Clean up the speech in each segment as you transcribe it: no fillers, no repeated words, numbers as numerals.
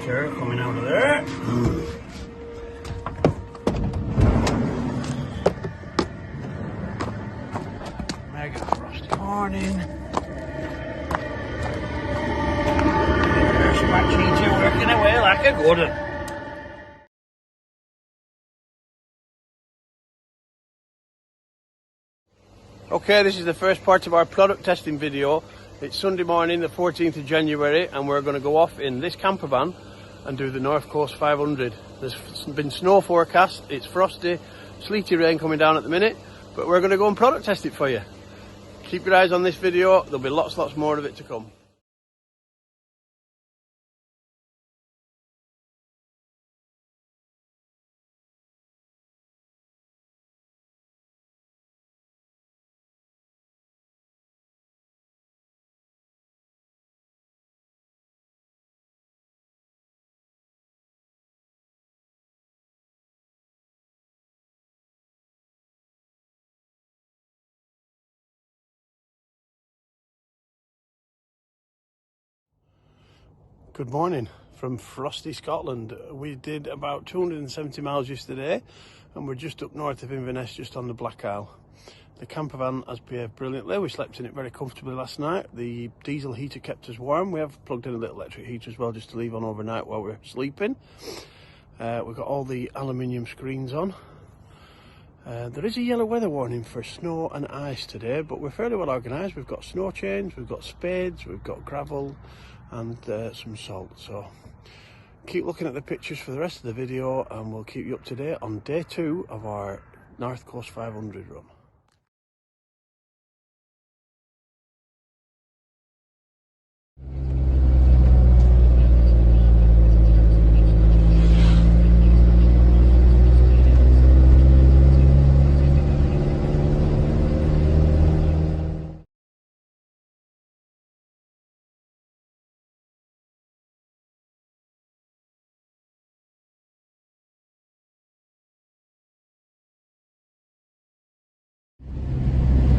water coming out of there. Mega frosty morning. There's my teacher working away like a good one. Okay, this is the first part of our product testing video. It's Sunday morning, the 14th of January, and we're going to go off in this camper van and do the North Coast 500. There's been snow forecast, it's frosty, sleety rain coming down at the minute, but we're going to go and product test it for you. Keep your eyes on this video, there'll be lots more of it to come. Good morning from frosty Scotland. We did about 270 miles yesterday and we're just up north of Inverness, just on the Black Isle. The camper van has behaved brilliantly. We slept in it very comfortably last night. The diesel heater kept us warm. We have plugged in a little electric heater as well, just to leave on overnight while we're sleeping. We've got all the aluminium screens on. There is a yellow weather warning for snow and ice today, but we're fairly well organised. We've got snow chains, we've got spades, we've got gravel and some salt. So keep looking at the pictures for the rest of the video and we'll keep you up to date on day 2 of our North Coast 500 run.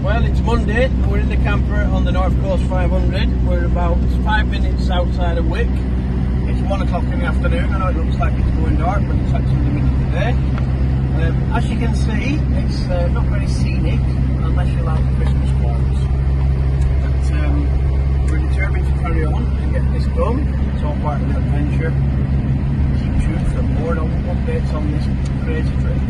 Well, it's Monday, we're in the camper on the North Coast 500. We're about 5 minutes outside of Wick. It's 1 o'clock in the afternoon. I know it looks like it's going dark, but it's actually the middle of the day. As you can see, it's not very scenic unless you like the Christmas calls. But we're determined to carry on and get this done. It's all part of the adventure. Keep tuned for more updates on this crazy trip.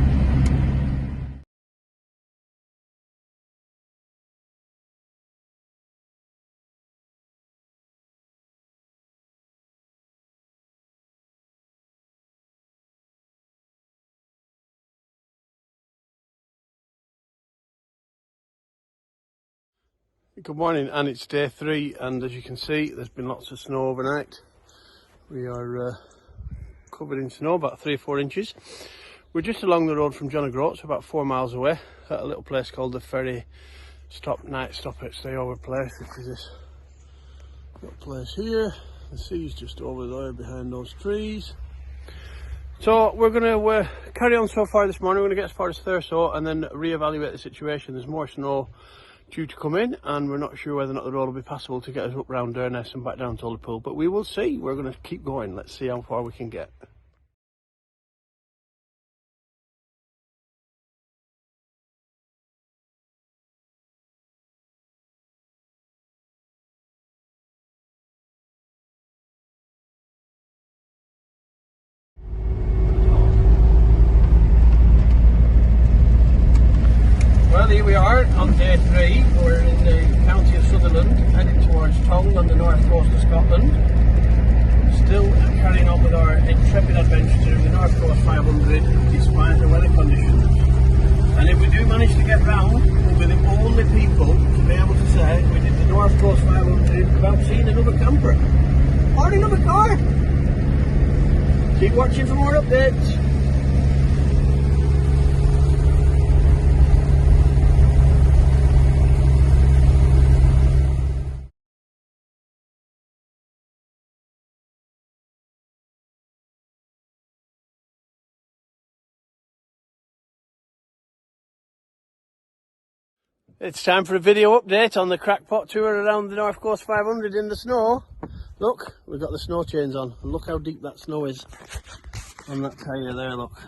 Good morning, and it's day 3, and as you can see there's been lots of snow overnight. We are covered in snow, about 3 or 4 inches. We're just along the road from John O'Groats, about 4 miles away, at a little place called the Ferry Night Stop at Stayover Place, which is this little place here. The sea's just over there behind those trees. So we're going to carry on so far this morning. We're going to get as far as Thurso and then re-evaluate the situation. There's more snow due to come in and we're not sure whether or not the road will be passable to get us up round Durness and back down to Liverpool, but we will see. We're going to keep going. Let's see how far we can get. Well, here we are on day 3. We're in the county of Sutherland, heading towards Tongue on the north coast of Scotland. Still carrying on with our intrepid adventure to the North Coast 500 despite the weather conditions. And if we do manage to get round, we'll be the only people to be able to say we did the North Coast 500 without seeing another camper or another car. Keep watching for more updates. It's time for a video update on the crackpot tour around the North Coast 500 in the snow. Look, we've got the snow chains on, and look how deep that snow is on that tyre there, look.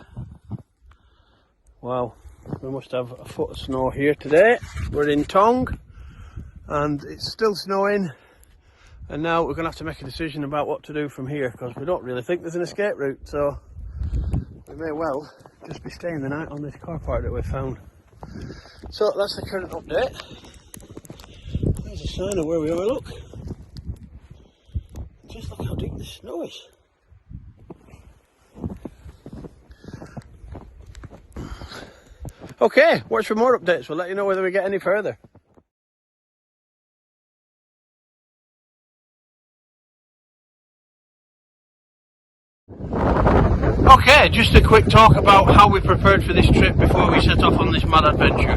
Wow, we must have a foot of snow here today. We're in Tong, and it's still snowing, and now we're going to have to make a decision about what to do from here, because we don't really think there's an escape route, so we may well just be staying the night on this car park that we found. So that's the current update. There's a sign of where we are, look. Just look how deep the snow is. Okay, watch for more updates. We'll let you know whether we get any further. Okay, just a quick talk about how we prepared for this trip before we set off on this mad adventure.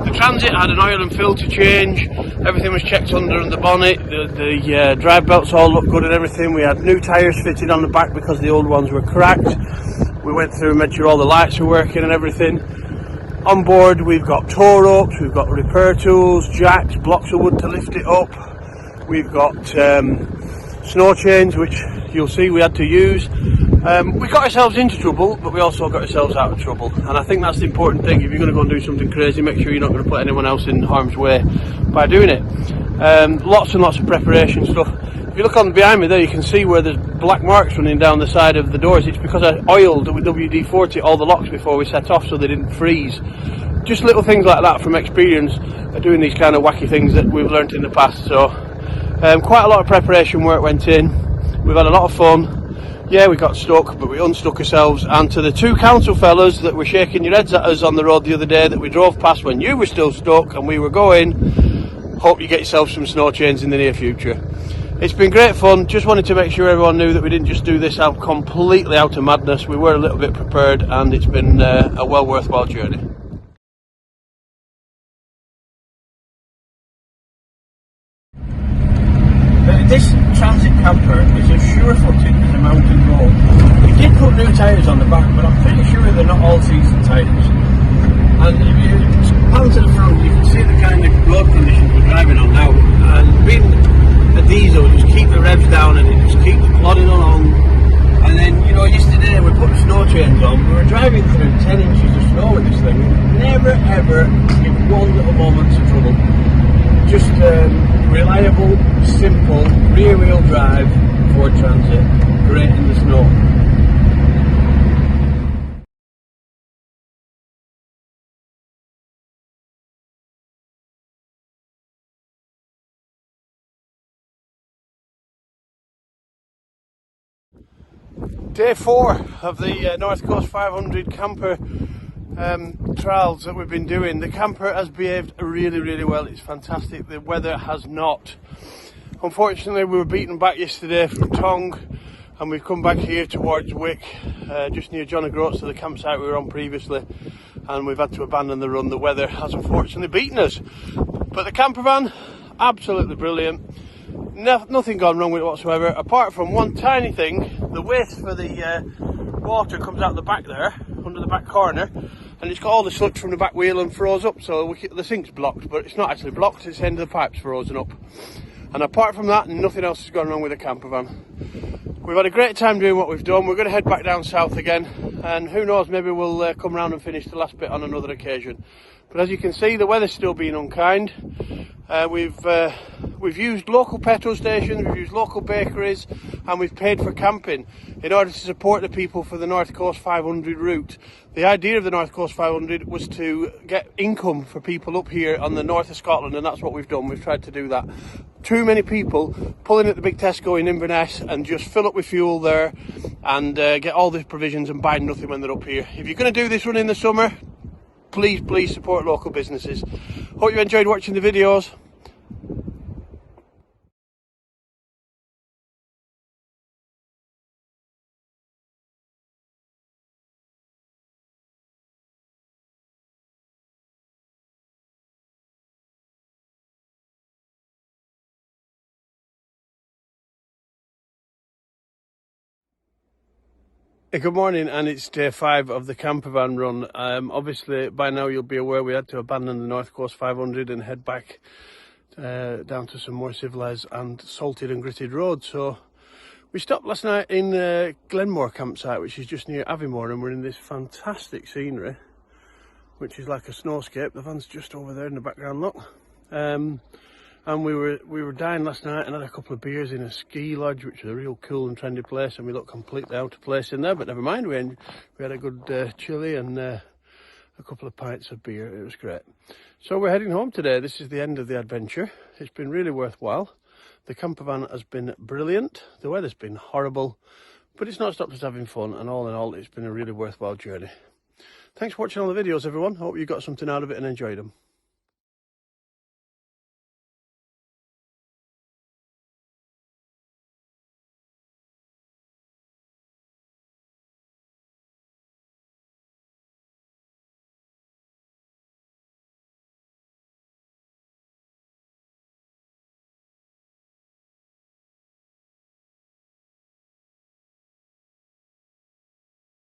The Transit had an oil and filter change, everything was checked under the bonnet, the drive belts all looked good and everything. We had new tyres fitted on the back because the old ones were cracked. We went through and made sure all the lights were working and everything. On board we've got tow ropes, we've got repair tools, jacks, blocks of wood to lift it up. We've got snow chains, which you'll see we had to use. We got ourselves into trouble, but we also got ourselves out of trouble, and I think that's the important thing. If you're going to go and do something crazy, make sure you're not going to put anyone else in harm's way by doing it. Lots and lots of preparation stuff. If you look on behind me there, you can see where there's black marks running down the side of the doors. It's because I oiled with WD-40 all the locks before we set off so they didn't freeze. Just little things like that from experience of doing these kind of wacky things that we've learnt in the past. So quite a lot of preparation work went in. We've had a lot of fun. Yeah, we got stuck, but we unstuck ourselves. And to the two council fellas that were shaking your heads at us on the road the other day that we drove past when you were still stuck and we were going, hope you get yourself some snow chains in the near future. It's been great fun. Just wanted to make sure everyone knew that we didn't just do this out completely out of madness. We were a little bit prepared, and it's been a well worthwhile journey. This Transit camper is as sure-footed as a mountain road. We did put new tyres on the back, but I'm pretty sure they're not all-season tyres. And if you pan to the front, you can see the kind of road conditions we're driving on now. And being a diesel, just keep the revs down and it just keeps plodding along. And then, you know, yesterday we put the snow chains on. We were driving through 10 inches of snow with this thing. Never ever in one little moment of trouble. Just reliable, simple, rear-wheel drive Ford Transit, great in the snow. Day 4 of the North Coast 500 camper trials that we've been doing. The camper has behaved really well. It's fantastic. The weather has not. Unfortunately, we were beaten back yesterday from Tong, and we've come back here towards Wick, just near John O'Groats to the campsite we were on previously, and we've had to abandon the run. The weather has unfortunately beaten us, but the camper van, absolutely brilliant. Nothing gone wrong with it whatsoever, apart from one tiny thing. The waste for the water comes out the back there, under the back corner, and it's got all the sludge from the back wheel and froze up, so the sink's blocked, but it's not actually blocked, it's the end of the pipe's frozen up. And apart from that, nothing else has gone wrong with the camper van. We've had a great time doing what we've done. We're going to head back down south again, and who knows, maybe we'll come round and finish the last bit on another occasion. But as you can see, the weather's still being unkind. We've used local petrol stations, we've used local bakeries, and we've paid for camping in order to support the people for the North Coast 500 route. The idea of the North Coast 500 was to get income for people up here on the north of Scotland, and that's what we've done. We've tried to do that. Too many people pulling at the big Tesco in Inverness and just fill up with fuel there and get all these provisions and buy nothing when they're up here. If you're going to do this run in the summer, please support local businesses. Hope you enjoyed watching the videos. Good morning, and it's day 5 of the camper van run. Obviously by now you'll be aware we had to abandon the North Coast 500 and head back down to some more civilised and salted and gritted roads. So we stopped last night in Glenmore campsite, which is just near Aviemore, and we're in this fantastic scenery, which is like a snowscape. The van's just over there in the background, look. And we were down last night and had a couple of beers in a ski lodge, which is a real cool and trendy place, and we looked completely out of place in there, but never mind. We had a good chilli and a couple of pints of beer. It was great. So we're heading home today. This is the end of the adventure. It's been really worthwhile. The camper van has been brilliant. The weather's been horrible, but it's not stopped us having fun, and all in all, it's been a really worthwhile journey. Thanks for watching all the videos, everyone. Hope you got something out of it and enjoyed them.